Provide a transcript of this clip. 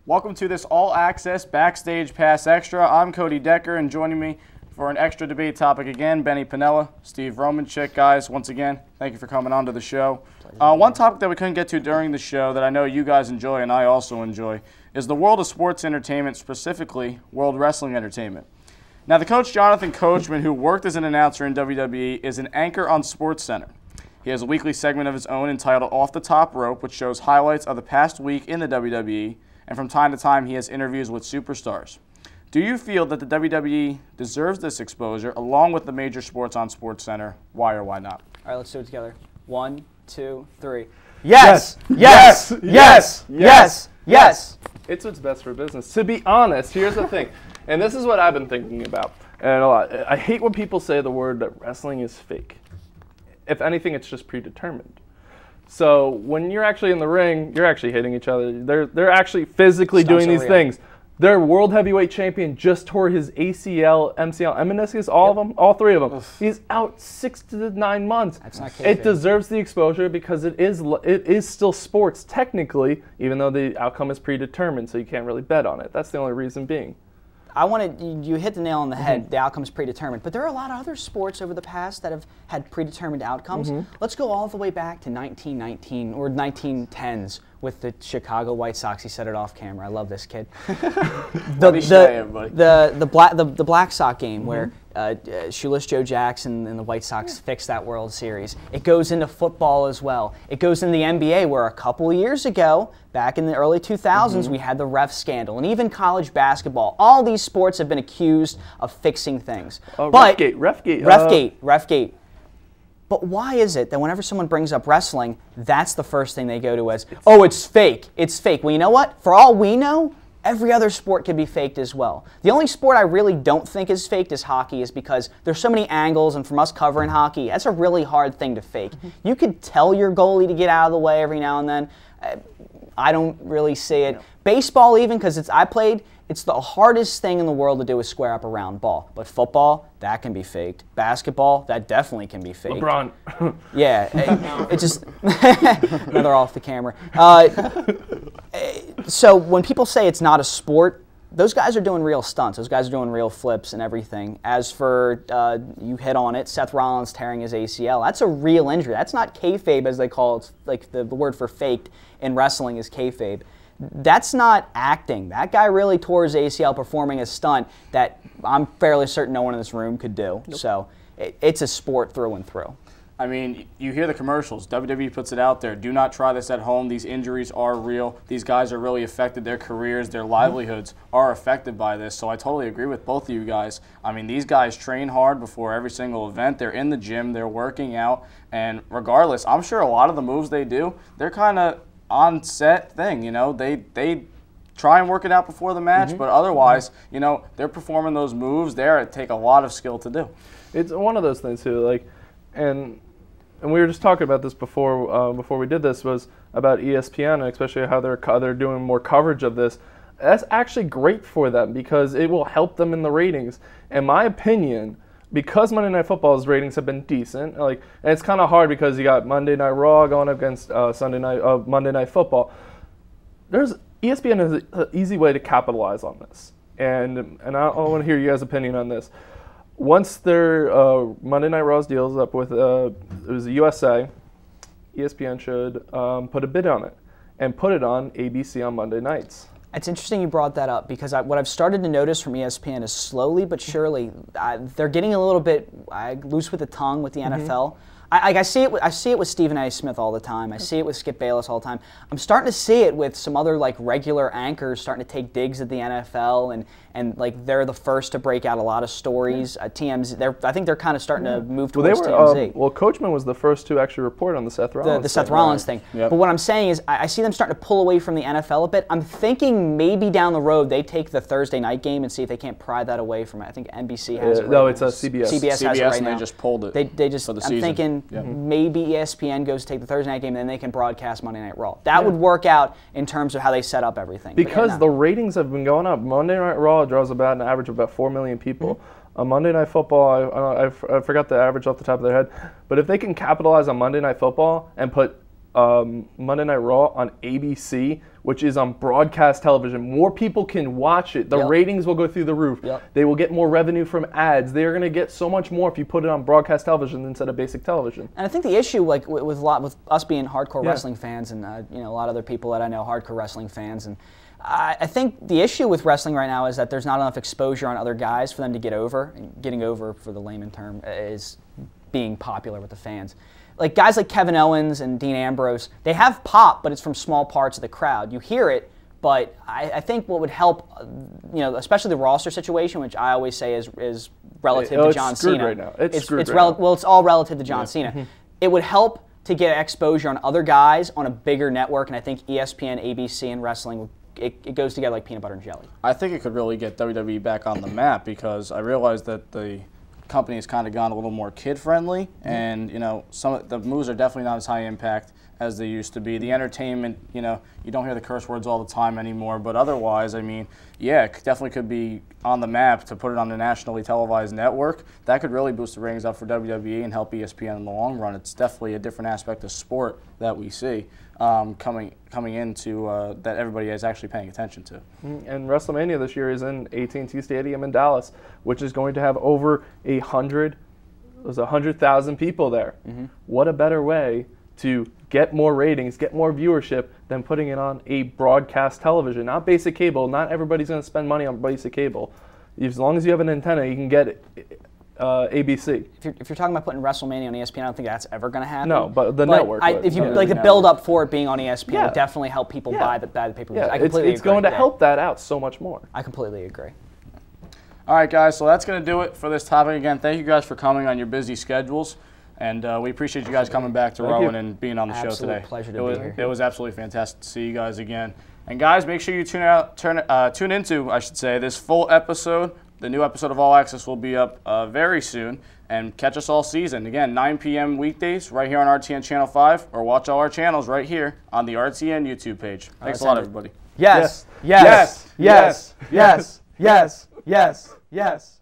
Welcome to this all-access Backstage Pass Extra. I'm Cody Decker, and joining me for an extra debate topic again, Benny Pinella, Steve Romanchik. Guys, once again, thank you for coming on to the show. One topic that we couldn't get to during the show that I know you guys enjoy and I also enjoy is the world of sports entertainment, specifically World Wrestling Entertainment. Now, the coach Jonathan Coachman, who worked as an announcer in WWE, is an anchor on SportsCenter. He has a weekly segment of his own entitled Off the Top Rope, which shows highlights of the past week in the WWE, and from time to time he has interviews with superstars. Do you feel that the WWE deserves this exposure along with the major sports on SportsCenter? Why or why not? All right, let's do it together. 1, 2, 3. Yes! Yes! Yes! Yes! Yes! It's what's best for business. To be honest, here's the thing, and this is what I've been thinking about, and a lot. I hate when people say the word that wrestling is fake. If anything, it's just predetermined. So when you're actually in the ring, you're actually hitting each other. They're actually physically doing these things. Their world heavyweight champion just tore his ACL, MCL, meniscus, all of them, all three of them. He's out 6 to 9 months. That's not kayfabe. It deserves the exposure because it is still sports technically, even though the outcome is predetermined, so you can't really bet on it. That's the only reason being. You hit the nail on the head. The outcome's predetermined. But there are a lot of other sports over the past that have had predetermined outcomes. Let's go all the way back to 1919 or 1910s with the Chicago White Sox. He said it off camera. I love this kid. the Black Sox game where Shoeless Joe Jackson and the White Sox fixed that World Series. It goes into football as well. It goes into the NBA where a couple of years ago, back in the early 2000s, we had the ref scandal. And even college basketball. All these sports have been accused of fixing things. Refgate. But why is it that whenever someone brings up wrestling, that's the first thing they go to as, oh, it's fake. It's fake. Well, you know what? For all we know, every other sport can be faked as well. The only sport I really don't think is faked is hockey, is because there's so many angles, and from us covering hockey, that's a really hard thing to fake. You could tell your goalie to get out of the way every now and then. I don't really see it. Baseball even, because it's the hardest thing in the world to do is square up a round ball. But football, that can be faked. Basketball, that definitely can be faked. LeBron. Yeah, it just, another off the camera. So when people say it's not a sport, those guys are doing real stunts. Those guys are doing real flips and everything. As for, you hit on it, Seth Rollins tearing his ACL. That's a real injury. That's not kayfabe, as they call it. Like the word for faked in wrestling is kayfabe. That's not acting. That guy really tore his ACL performing a stunt that I'm fairly certain no one in this room could do. So it's a sport through and through. I mean, you hear the commercials. WWE puts it out there. Do not try this at home. These injuries are real. These guys are really affected. Their careers, their livelihoods are affected by this. So I totally agree with both of you guys. I mean, these guys train hard before every single event. They're in the gym. They're working out. And regardless, I'm sure a lot of the moves they do, they're kind of on set thing. You know, they try and work it out before the match, but otherwise, you know, they're performing those moves there. It take a lot of skill to do. It's one of those things too, like, and we were just talking about this before we did this, was about ESPN, and especially how they're doing more coverage of this. That's actually great for them because it will help them in the ratings. In my opinion, because Monday Night Football's ratings have been decent, and it's kind of hard because you got Monday Night Raw going up against Monday Night Football. ESPN has an easy way to capitalize on this, and I want to hear you guys' opinion on this. Once their Monday Night Raw's deals up with it was the USA, ESPN should put a bid on it and put it on ABC on Monday nights. It's interesting you brought that up because what I've started to notice from ESPN is slowly but surely they're getting a little bit loose with the tongue with the NFL. I see it with Stephen A. Smith all the time. I see it with Skip Bayless all the time. I'm starting to see it with some other regular anchors starting to take digs at the NFL and they're the first to break out a lot of stories. TMZ, I think they're kind of starting to move towards TMZ. Well, Coachman was the first to actually report on the Seth Rollins. The Seth Rollins thing. Yep. But what I'm saying is I see them starting to pull away from the NFL a bit. I'm thinking maybe down the road they take the Thursday night game and see if they can't pry that away from it. I think NBC has it right No, now. it's CBS. CBS has it right and now. they just pulled it. They just. for the I'm season. thinking maybe ESPN goes to take the Thursday night game, and then they can broadcast Monday Night Raw. That would work out in terms of how they set up everything. Because the ratings have been going up. Monday Night Raw draws about an average of about 4 million people. On Monday Night Football, I forgot the average off the top of their head, but if they can capitalize on Monday Night Football and put Monday Night Raw on ABC, which is on broadcast television. More people can watch it. The ratings will go through the roof. They will get more revenue from ads. They're going to get so much more if you put it on broadcast television instead of basic television. And I think the issue, like with us being hardcore wrestling fans, and a lot of other people that I know, hardcore wrestling fans, and I think the issue with wrestling right now is that there's not enough exposure on other guys for them to get over. And getting over, for the layman term, is being popular with the fans. Like guys like Kevin Owens and Dean Ambrose, they have pop, but it's from small parts of the crowd. You hear it, but I think what would help, especially the roster situation, which I always say is relative to John Cena. Right now. It's screwed right now. Well, it's all relative to John Cena. It would help to get exposure on other guys on a bigger network, and I think ESPN, ABC, and wrestling it goes together like peanut butter and jelly. I think it could really get WWE back on the map because I realized that the company has kind of gone a little more kid-friendly, and some of the moves are definitely not as high impact as they used to be. The entertainment, you don't hear the curse words all the time anymore, but otherwise, I mean, yeah, it definitely could be on the map to put it on a nationally televised network. That could really boost the ratings up for WWE and help ESPN in the long run. It's definitely a different aspect of sport that we see coming into that everybody is actually paying attention to. And WrestleMania this year is in AT&T Stadium in Dallas, which is going to have over 100,000 people there. What a better way to get more ratings, get more viewership than putting it on a broadcast television, not basic cable. Not everybody's going to spend money on basic cable. As long as you have an antenna, you can get it. ABC. If you're talking about putting WrestleMania on ESPN, I don't think that's ever going to happen. No, but the network. If you the build up for it being on ESPN would definitely help people buy the pay-per-view. Yeah, it's going to help that out so much more. I completely agree. All right, guys, so that's going to do it for this topic. Again, thank you guys for coming on your busy schedules, and we appreciate you guys coming back to Rowan and being on the show today. Pleasure to be here. It was absolutely fantastic to see you guys again. And guys, make sure you tune into this full episode. The new episode of All Access will be up very soon, and catch us all season. Again, 9 p.m. weekdays right here on RTN Channel 5, or watch all our channels right here on the RTN YouTube page. Thanks a lot, everybody. Yes. Yes. Yes. Yes. Yes. Yes. Yes.